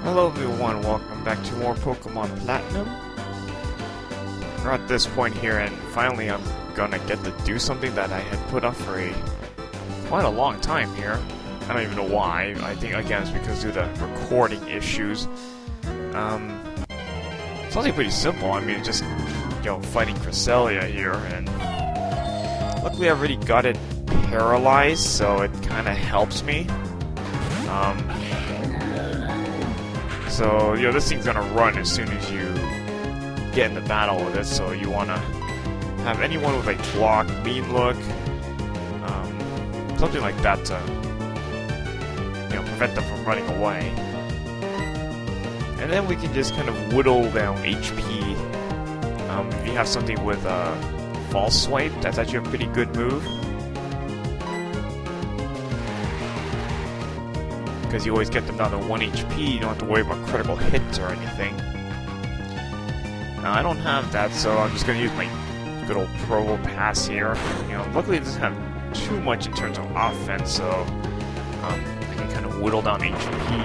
Hello everyone, welcome back to more Pokemon Platinum. We're at this point here and finally I'm gonna get to do something that I had put off for quite a long time here. I don't even know why. I think again it's because due to recording issues. It's something pretty simple. I mean, just, fighting Cresselia here, and luckily I've already got it paralyzed, so it kinda helps me. So, this thing's gonna run as soon as you get in the battle with it, so you wanna have anyone with like block, mean look, something like that to, prevent them from running away. And then we can just kind of whittle down HP. If you have something with False Swipe, that's actually a pretty good move. Because you always get them down to 1 HP, you don't have to worry about critical hits or anything. Now, I don't have that, so I'm just going to use my good old Provo Pass here. Luckily it doesn't have too much in terms of offense, so I can kind of whittle down HP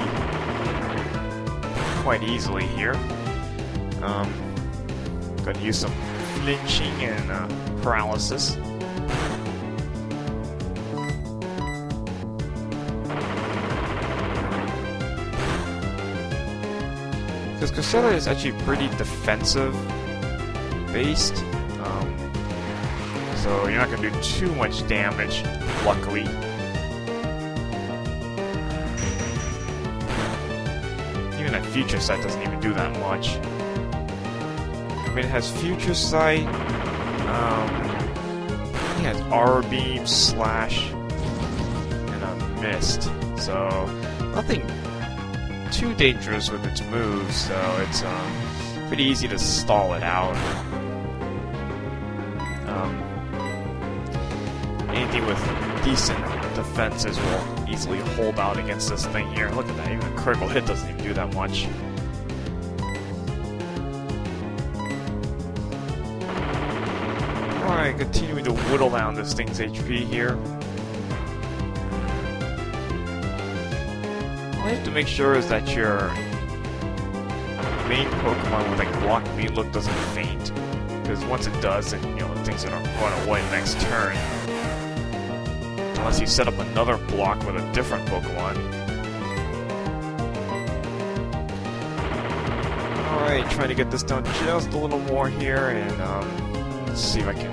quite easily here. Going to use some flinching and paralysis. Because Cresselia is actually pretty defensive based, so you're not going to do too much damage, luckily. Even that Future Sight doesn't even do that much. I mean, it has Future Sight, it has Aura Beam, Slash, and a Mist, so nothing too dangerous with its moves, so it's pretty easy to stall it out. Anything with decent defenses will easily hold out against this thing here. Look at that, even a critical hit doesn't even do that much. Alright, continuing to whittle down this thing's HP here. All you have to make sure is that your main Pokemon with like block mean look doesn't faint, because once it does, then the thing's gonna run away next turn. Unless you set up another block with a different Pokemon. Alright, trying to get this done just a little more here, and let's see if I can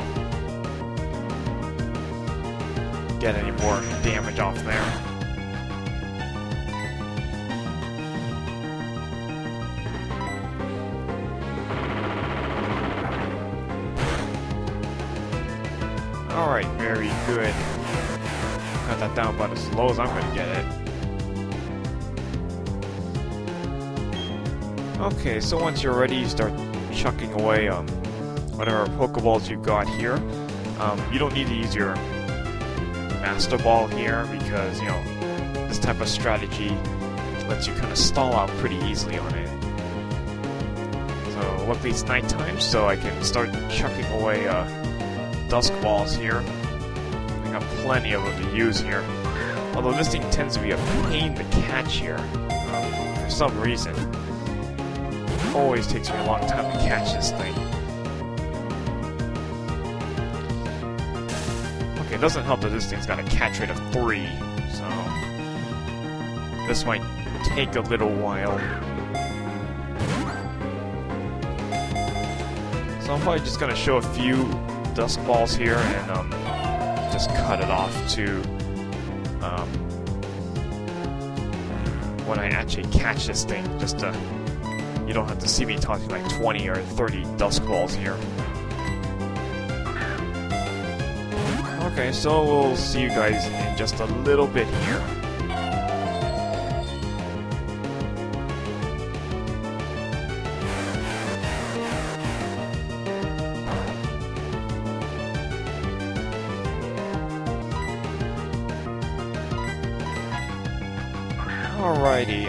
get any more damage off there. Alright, very good. Got that down about as low as I'm gonna get it. Okay, so once you're ready, you start chucking away whatever Pokeballs you've got here. You don't need to use your Master Ball here because, this type of strategy lets you kind of stall out pretty easily on it. So luckily it's nighttime, so I can start chucking away Dusk Balls here. I got plenty of them to use here. Although this thing tends to be a pain to catch here. For some reason. It always takes me a long time to catch this thing. Okay, it doesn't help that this thing's got a catch rate of 3. So this might take a little while. So I'm probably just gonna show a few Dusk Balls here and just cut it off to when I actually catch this thing, just to you don't have to see me talking like 20 or 30 Dusk Balls here. Okay, so we'll see you guys in just a little bit here. Alrighty,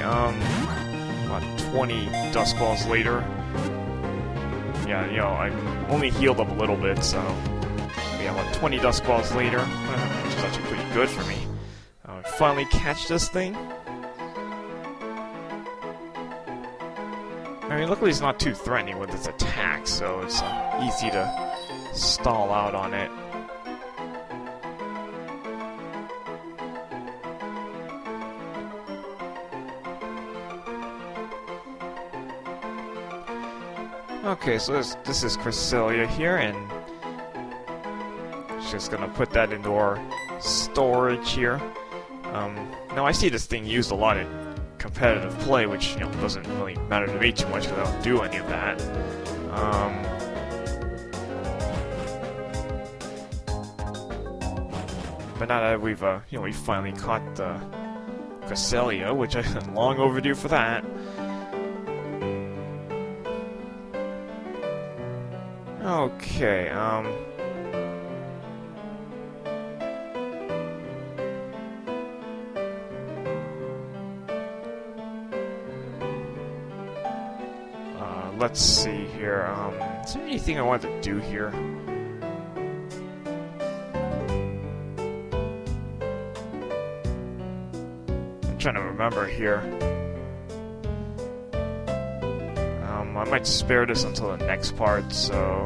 about 20 Dusk Balls later. Yeah, I'm only healed up a little bit, so yeah, about 20 Dusk Balls later, which is actually pretty good for me. Finally catch this thing. I mean, luckily it's not too threatening with its attack, so it's easy to stall out on it. Okay, so this is Cresselia here, and just gonna put that into our storage here. Now I see this thing used a lot in competitive play, which, you know, doesn't really matter to me too much because I don't do any of that. But now that we've, you know, we finally caught the Cresselia, which I'm long overdue for that. Okay, let's see here, is there anything I want to do here? I'm trying to remember here. I might spare this until the next part, so...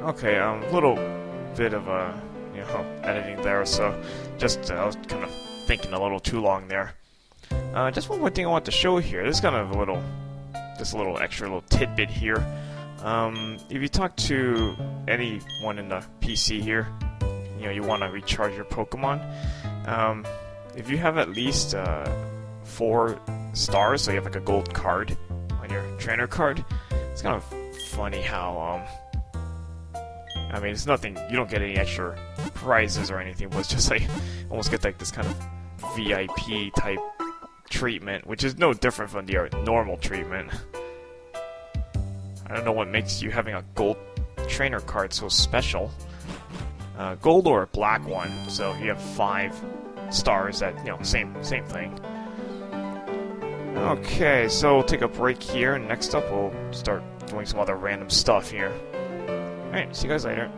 Okay, a little bit of you know, editing there, so just I was kind of thinking a little too long there. Just one more thing I want to show here. This is kind of a little extra little tidbit here. If you talk to anyone in the PC here, you know, you want to recharge your Pokemon. If you have at least 4 stars, so you have like a gold card on your trainer card, it's kind of funny how I mean, it's nothing, you don't get any extra prizes or anything, but it's just like almost get like this kind of VIP type treatment, which is no different from the normal treatment. I don't know what makes you having a gold trainer card so special. Gold or a black one, so you have 5 stars. That, you know, same thing. Okay, so we'll take a break here, and next up we'll start doing some other random stuff here. Alright, see you guys later.